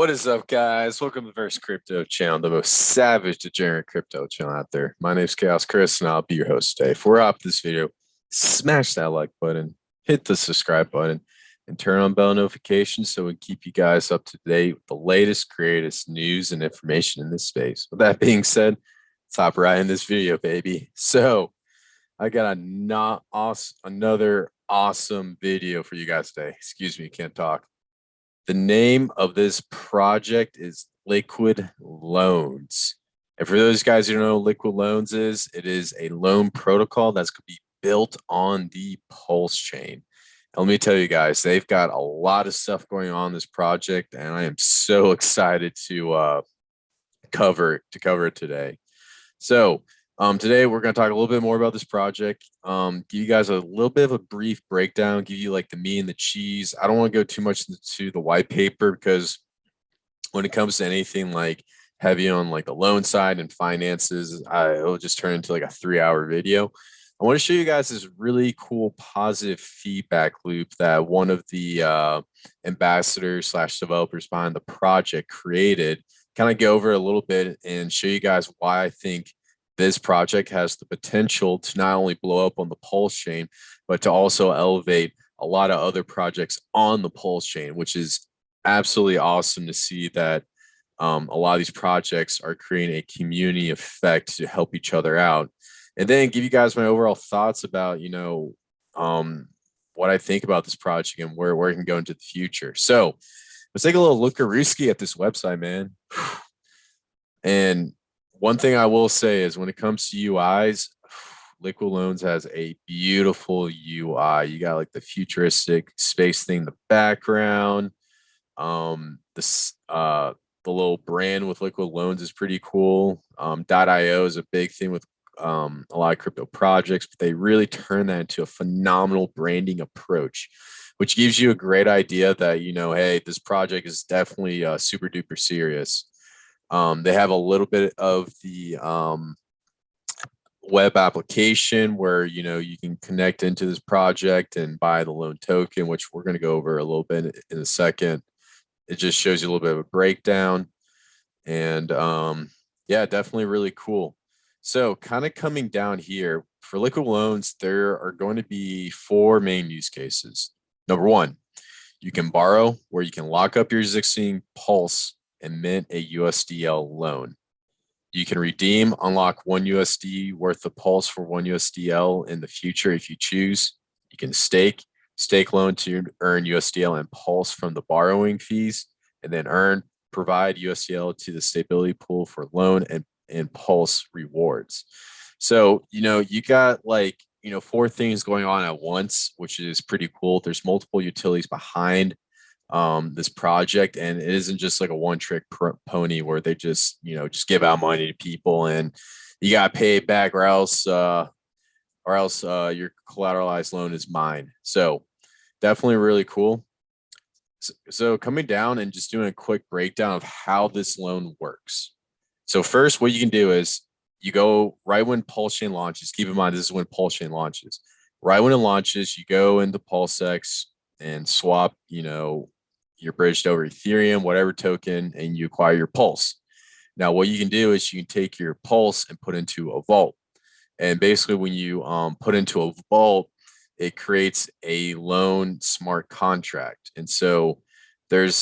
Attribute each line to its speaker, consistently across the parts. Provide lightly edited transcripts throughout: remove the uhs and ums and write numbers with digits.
Speaker 1: What is up, guys? Welcome to the First Crypto Channel, the most savage, degenerate crypto channel out there. My name's Chaos Chris, and I'll be your host today. If we're up this video, smash that like button, hit the subscribe button, and turn on bell notifications so we can keep you guys up to date with the latest, greatest news and information in this space. With that being said, let's hop right in this video, baby. So, I got another awesome video for you guys today. Excuse me, can't talk. The name of this project is Liquid Loans. And for those guys who don't know what Liquid Loans is, it is a loan protocol that's going to be built on the Pulsechain. And let me tell you guys, they've got a lot of stuff going on in this project, and I am so excited to cover it today. So today we're going to talk a little bit more about this project, give you guys a little bit of a brief breakdown, give you like the meat and the cheese. I don't want to go too much into the white paper because when it comes to anything like heavy on like the loan side and finances, it'll just turn into like a 3-hour video. I want to show you guys this really cool positive feedback loop that one of the ambassadors / developers behind the project created. Kind of go over a little bit and show you guys why I think this project has the potential to not only blow up on the Pulsechain, but to also elevate a lot of other projects on the Pulsechain, which is absolutely awesome to see that a lot of these projects are creating a community effect to help each other out. And then give you guys my overall thoughts about, what I think about this project and where it can go into the future. So let's take a little look-a-rooski at this website, man. And one thing I will say is when it comes to UIs, Liquid Loans has a beautiful UI. You got like the futuristic space thing in the background. The little brand with Liquid Loans is pretty cool. .io is a big thing with a lot of crypto projects, but they really turn that into a phenomenal branding approach, which gives you a great idea that, hey, this project is definitely super duper serious. They have a little bit of the web application where, you can connect into this project and buy the loan token, which we're going to go over a little bit in a second. It just shows you a little bit of a breakdown. And yeah, definitely really cool. So kind of coming down here for Liquid Loans, there are going to be 4 main use cases. Number 1, you can borrow, where you can lock up your existing Pulse and mint a USDL loan. You can redeem, unlock 1 USD worth of Pulse for 1 USDL in the future if you choose. You can stake loan to earn USDL and Pulse from the borrowing fees, and then provide USDL to the stability pool for loan and Pulse rewards. So, you got 4 things going on at once, which is pretty cool. There's multiple utilities behind this project, and it isn't just like a one-trick pony where they just give out money to people and you got to pay it back or else your collateralized loan is mine. So definitely really cool. So coming down and just doing a quick breakdown of how this loan works. So first, what you can do is you go right when Pulsechain launches. Keep in mind, this is when Pulsechain launches. Right when it launches, you go into PulseX and swap, your bridged over Ethereum, whatever token, and you acquire your Pulse. Now, what you can do is you can take your Pulse and put into a vault. And basically, when you put into a vault, it creates a loan smart contract. And so there's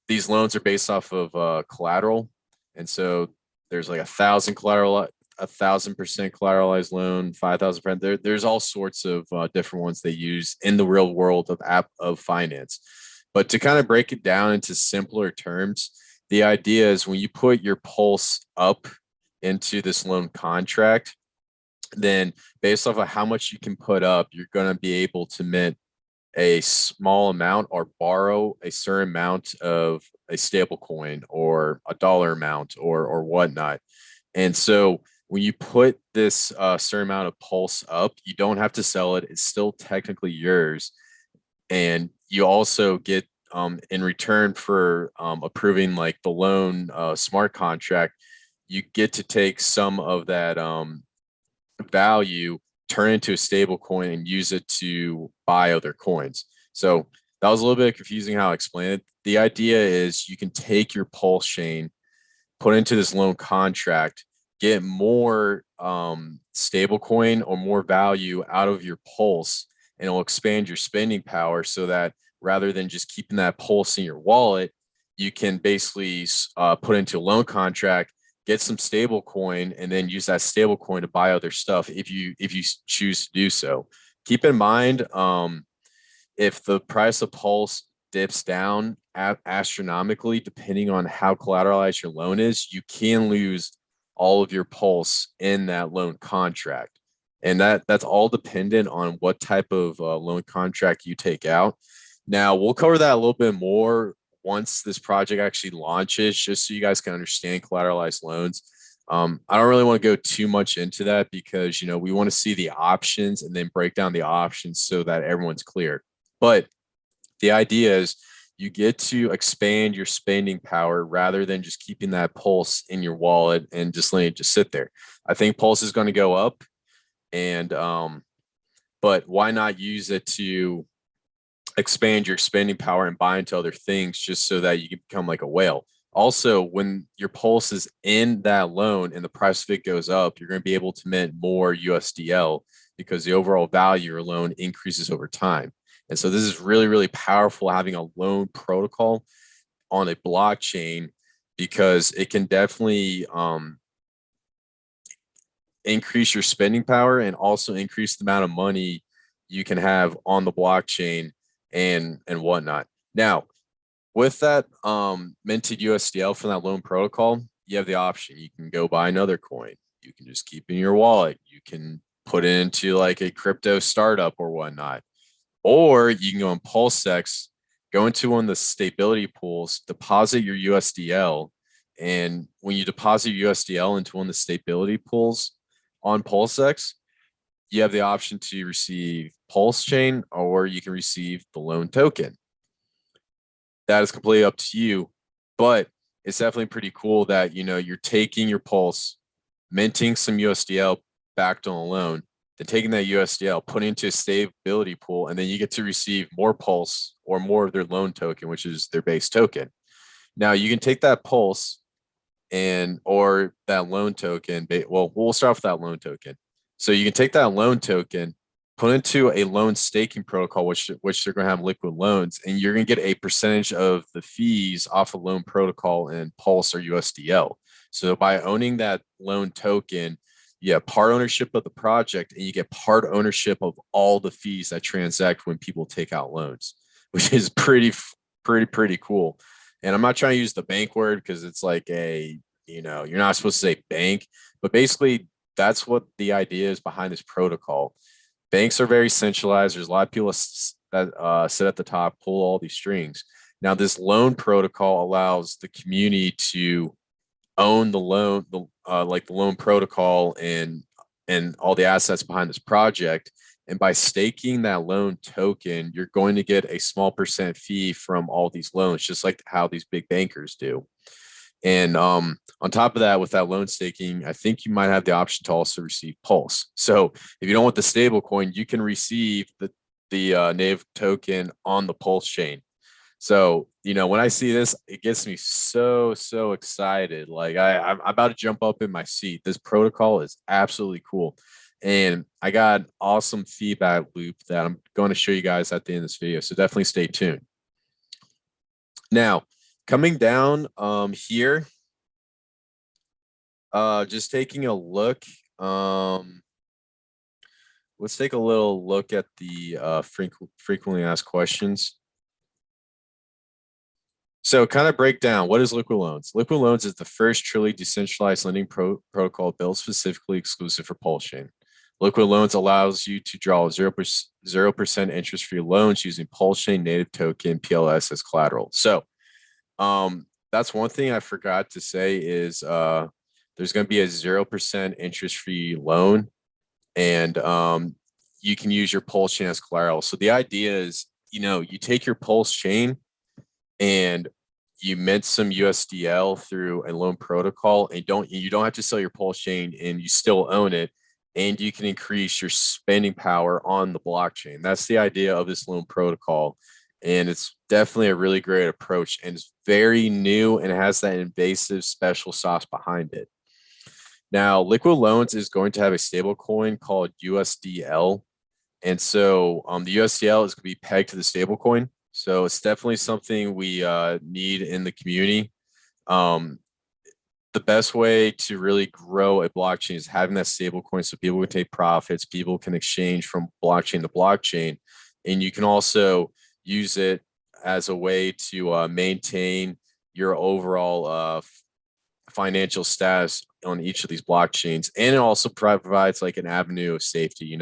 Speaker 1: these loans are based off of collateral. And so there's like 1,000% collateralized loan, 5,000%. There's all sorts of different ones they use in the real world of finance. But to kind of break it down into simpler terms, the idea is when you put your Pulse up into this loan contract, then based off of how much you can put up, you're going to be able to mint a small amount or borrow a certain amount of a stable coin or a dollar amount or whatnot. And so when you put this certain amount of Pulse up, you don't have to sell it. It's still technically yours. And you also get in return for approving like the loan smart contract, you get to take some of that value, turn it into a stable coin and use it to buy other coins. So that was a little bit confusing how I explained it. The idea is you can take your pulse chain, put into this loan contract, get more stable coin or more value out of your pulse, and it'll expand your spending power so that rather than just keeping that pulse in your wallet, you can basically put into a loan contract, get some stable coin, and then use that stable coin to buy other stuff if you choose to do so. Keep in mind, if the price of pulse dips down astronomically, depending on how collateralized your loan is, you can lose all of your pulse in that loan contract. And that's all dependent on what type of loan contract you take out. Now, we'll cover that a little bit more once this project actually launches, just so you guys can understand collateralized loans. I don't really want to go too much into that because, we want to see the options and then break down the options so that everyone's clear. But the idea is you get to expand your spending power rather than just keeping that pulse in your wallet and just letting it just sit there. I think pulse is going to go up, and but why not use it to expand your spending power and buy into other things just so that you can become like a whale. Also, when your pulse is in that loan and the price of it goes up, you're going to be able to mint more USDL because the overall value of your loan increases over time. And so this is really, really powerful, having a loan protocol on a blockchain, because it can definitely increase your spending power and also increase the amount of money you can have on the blockchain and whatnot. Now, with that minted USDL from that loan protocol, you have the option. You can go buy another coin. You can just keep in your wallet. You can put it into like a crypto startup or whatnot. Or you can go on Pulsechain, go into one of the stability pools, deposit your USDL. And when you deposit your USDL into one of the stability pools on Pulsechain, you have the option to receive Pulsechain, or you can receive the loan token. That is completely up to you, but it's definitely pretty cool that, you're taking your pulse, minting some USDL backed on a loan, then taking that USDL, putting into a stability pool, and then you get to receive more pulse or more of their loan token, which is their base token. Now you can take that pulse or that loan token. Well, we'll start off with that loan token. So you can take that loan token, put into a loan staking protocol, which they're going to have liquid loans, and you're going to get a percentage of the fees off a loan protocol and Pulse or USDL. So by owning that loan token, you have part ownership of the project, and you get part ownership of all the fees that transact when people take out loans, which is pretty cool. And I'm not trying to use the bank word because it's like you're not supposed to say bank, but basically that's what the idea is behind this protocol. Banks are very centralized. There's a lot of people that sit at the top, pull all these strings. Now, this loan protocol allows the community to own the loan, like the loan protocol and all the assets behind this project. And by staking that loan token, you're going to get a small percent fee from all these loans, just like how these big bankers do. And on top of that, with that loan staking, I think you might have the option to also receive Pulse. So if you don't want the stable coin, you can receive the native token on the Pulse chain. So, when I see this, it gets me so excited. Like I'm about to jump up in my seat. This protocol is absolutely cool. And I got an awesome feedback loop that I'm going to show you guys at the end of this video. So definitely stay tuned. Now, coming down here, just taking a look. Let's take a little look at the frequently asked questions. So kind of break down, what is liquid loans? Liquid loans is the first truly decentralized lending protocol built specifically exclusive for Pulsechain. Liquid loans allows you to draw 0% interest-free loans using Pulsechain native token PLS as collateral. So that's one thing I forgot to say is there's going to be a 0% interest-free loan, and you can use your Pulsechain as collateral. So the idea is, you take your Pulsechain and you mint some USDL through a loan protocol, and you don't have to sell your Pulsechain, and you still own it, and you can increase your spending power on the blockchain. That's the idea of this loan protocol. And it's definitely a really great approach, and it's very new and has that invasive special sauce behind it. Now, Liquid Loans is going to have a stable coin called USDL. And so the USDL is going to be pegged to the stable coin. So it's definitely something we need in the community. The best way to really grow a blockchain is having that stable coin so people can take profits, people can exchange from blockchain to blockchain. And you can also use it as a way to maintain your overall financial status on each of these blockchains. And it also provides like an avenue of safety.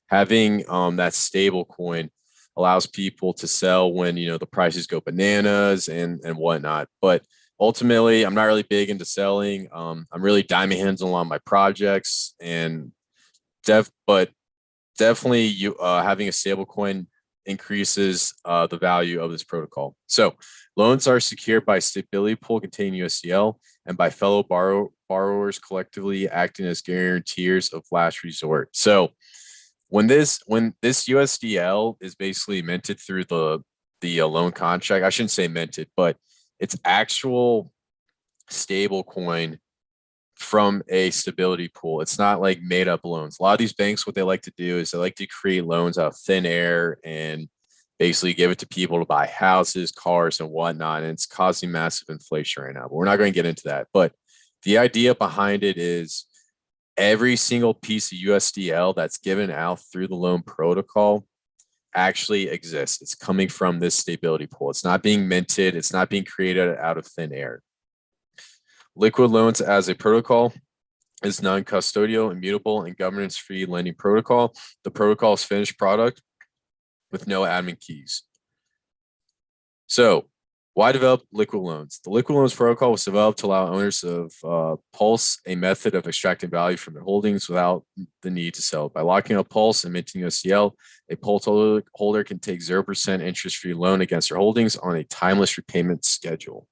Speaker 1: Having that stable coin allows people to sell when the prices go bananas and whatnot. But ultimately, I'm not really big into selling. I'm really diamond hands on a lot of my projects, and definitely having a stable coin increases the value of this protocol. So loans are secured by stability pool containing USDL and by fellow borrowers collectively acting as guarantors of last resort. So when this USDL is basically minted through the loan contract, I shouldn't say minted, but it's actual stable coin from a stability pool. It's not like made up loans. A lot of these banks, what they like to do is they like to create loans out of thin air and basically give it to people to buy houses, cars, and whatnot. And it's causing massive inflation right now. But we're not going to get into that. But the idea behind it is every single piece of USDL that's given out through the loan protocol actually exists. It's coming from this stability pool. It's not being minted. It's not being created out of thin air. Liquid Loans as a protocol is non-custodial, immutable, and governance-free lending protocol. The protocol is finished product with no admin keys. So why develop Liquid Loans? The Liquid Loans protocol was developed to allow owners of Pulse a method of extracting value from their holdings without the need to sell. By locking up Pulse and minting USDL, a Pulse holder can take 0% interest-free loan against their holdings on a timeless repayment schedule.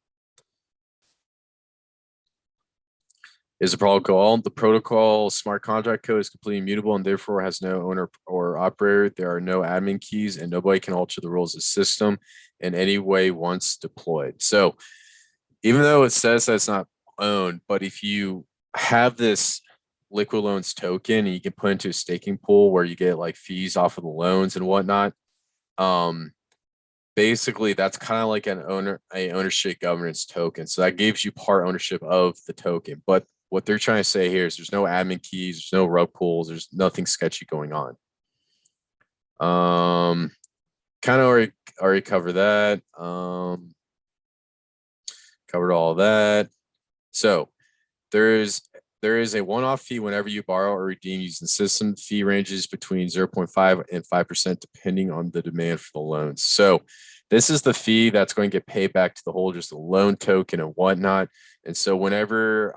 Speaker 1: Is the protocol. The protocol smart contract code is completely immutable and therefore has no owner or operator. There are no admin keys and nobody can alter the rules of the system in any way once deployed. So even though it says that it's not owned, but if you have this Liquid Loans token and you can put into a staking pool where you get like fees off of the loans and whatnot, basically that's kind of like an ownership governance token. So that gives you part ownership of the token. But what they're trying to say here is there's no admin keys, there's no rug pools, there's nothing sketchy going on. Kind of already covered that. Covered all of that. So there is a one-off fee whenever you borrow or redeem using the system. Fee ranges between 0.5 and 5% depending on the demand for the loans. So this is the fee that's going to get paid back to the holders, the loan token and whatnot. And so whenever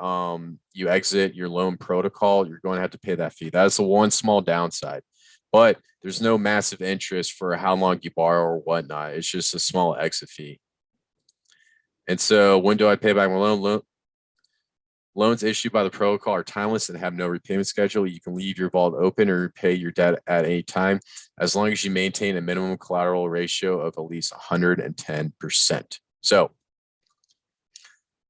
Speaker 1: you exit your loan protocol, you're going to have to pay that fee. That's the one small downside. But there's no massive interest for how long you borrow or whatnot. It's just a small exit fee. And so when do I pay back my loan? Loans issued by the protocol are timeless and have no repayment schedule. You can leave your vault open or repay your debt at any time, as long as you maintain a minimum collateral ratio of at least 110%. So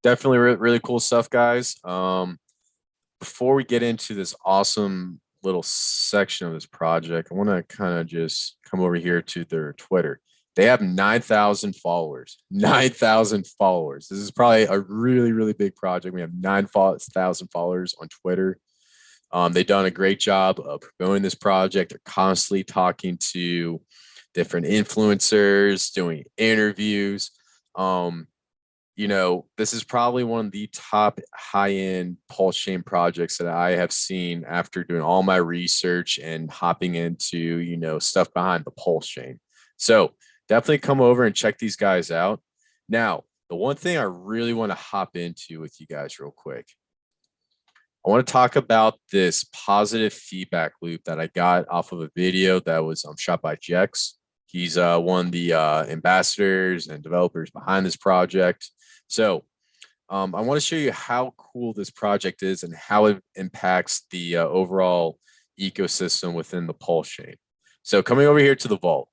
Speaker 1: definitely really cool stuff, guys. Before we get into this awesome little section of this project, I want to kind of just come over here to their Twitter. They have 9,000 followers. 9,000 followers. This is probably a really, really big project. We have 9,000 followers on Twitter. They've done a great job of promoting this project. They're constantly talking to different influencers, doing interviews. This is probably one of the top high-end Pulsechain projects that I have seen after doing all my research and hopping into, stuff behind the Pulsechain. So definitely come over and check these guys out. Now, the one thing I really want to hop into with you guys real quick, I want to talk about this positive feedback loop that I got off of a video that was shot by Jex. He's one of the ambassadors and developers behind this project. So I want to show you how cool this project is and how it impacts the overall ecosystem within the Pulsechain. So coming over here to the vault,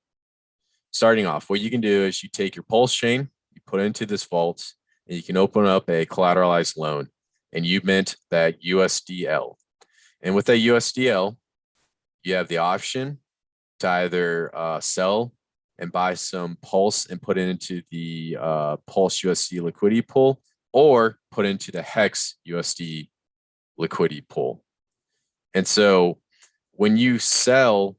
Speaker 1: starting off, what you can do is you take your Pulsechain, you put it into this vault, and you can open up a collateralized loan, and you mint that USDL. And with that USDL, you have the option to either sell and buy some Pulse and put it into the Pulse USD liquidity pool, or put into the Hex USD liquidity pool. And so when you sell,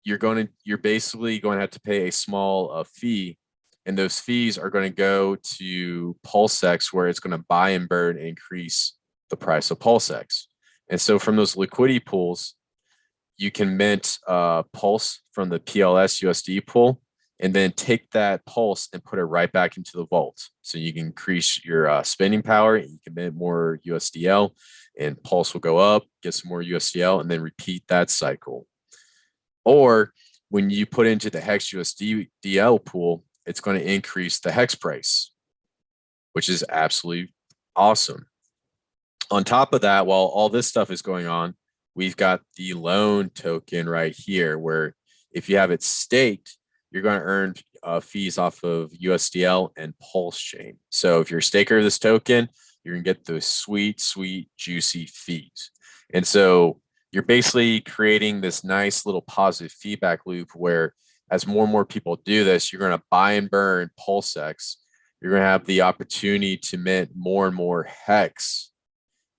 Speaker 1: you're basically going to have to pay a small fee, and those fees are going to go to Pulsex, where it's going to buy and burn and increase the price of Pulsex. And so from those liquidity pools, you can mint Pulse from the PLS USD pool, and then take that Pulse and put it right back into the vault. So you can increase your spending power, and you can mint more USDL, and Pulse will go up, get some more USDL, and then repeat that cycle. Or when you put into the Hex USDL pool, it's going to increase the Hex price, which is absolutely awesome. On top of that, while all this stuff is going on, we've got the loan token right here, where if you have it staked, you're going to earn fees off of USDL and Pulsechain. So if you're a staker of this token, you're going to get those sweet, juicy fees. And so you're basically creating this nice little positive feedback loop where, as more and more people do this, you're going to buy and burn Pulsex. You're going to have the opportunity to mint more and more Hex.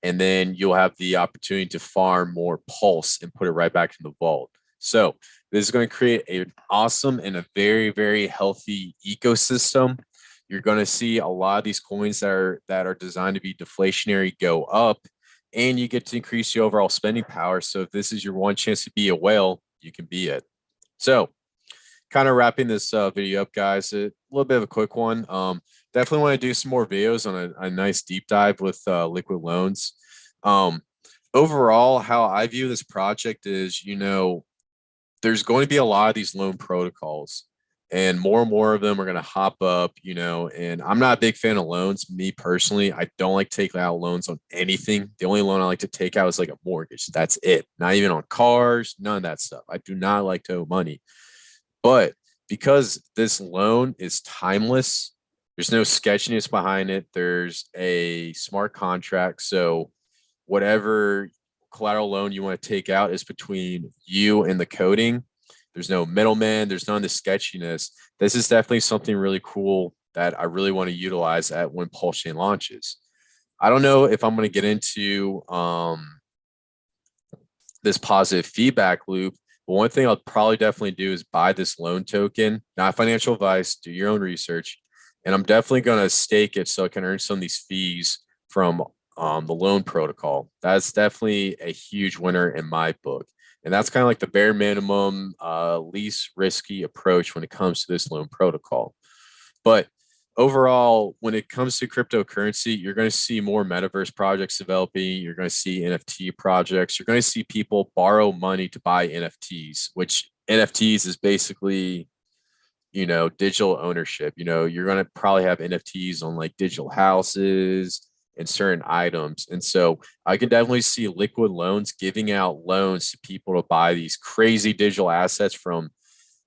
Speaker 1: And then you'll have the opportunity to farm more Pulse and put it right back in the vault. So this is going to create an awesome and a very, very healthy ecosystem. You're going to see a lot of these coins that are designed to be deflationary go up, and you get to increase the overall spending power. So if this is your one chance to be a whale, you can be it. So kind of wrapping this video up, guys, a little bit of a quick one. Definitely want to do some more videos on a nice deep dive with liquid loans. Overall, how I view this project is, there's going to be a lot of these loan protocols, and more of them are going to hop up, and I'm not a big fan of loans. Me personally, I don't like taking out loans on anything. The only loan I like to take out is like a mortgage. That's it. Not even on cars, none of that stuff. I do not like to owe money. But because this loan is timeless, there's no sketchiness behind it. There's a smart contract. So whatever collateral loan you want to take out is between you and the coding. There's no middleman. There's none of the sketchiness. This is definitely something really cool that I really want to utilize at when Pulsechain launches. I don't know if I'm going to get into this positive feedback loop, but one thing I'll probably definitely do is buy this loan token. Not financial advice. Do your own research. And I'm definitely going to stake it so I can earn some of these fees from the loan protocol. That's definitely a huge winner in my book. And that's kind of like the bare minimum, least risky approach when it comes to this loan protocol. But overall, when it comes to cryptocurrency, you're going to see more metaverse projects developing. You're going to see NFT projects. You're going to see people borrow money to buy NFTs, which NFTs is basically, digital ownership. You're going to probably have NFTs on like digital houses and certain items. And so I can definitely see liquid loans giving out loans to people to buy these crazy digital assets, from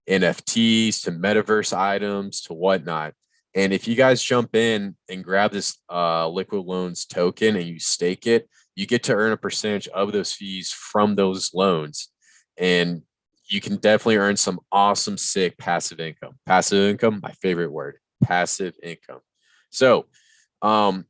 Speaker 1: NFTs to metaverse items to whatnot. And if you guys jump in and grab this liquid loans token and you stake it, you get to earn a percentage of those fees from those loans. And you can definitely earn some awesome, sick passive income. Passive income, my favorite word, passive income. So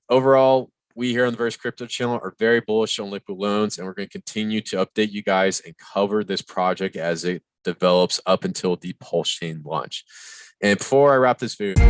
Speaker 1: overall, we here on the Verse Crypto channel are very bullish on liquid loans, and we're going to continue to update you guys and cover this project as it develops up until the Pulsechain launch. And before I wrap this video,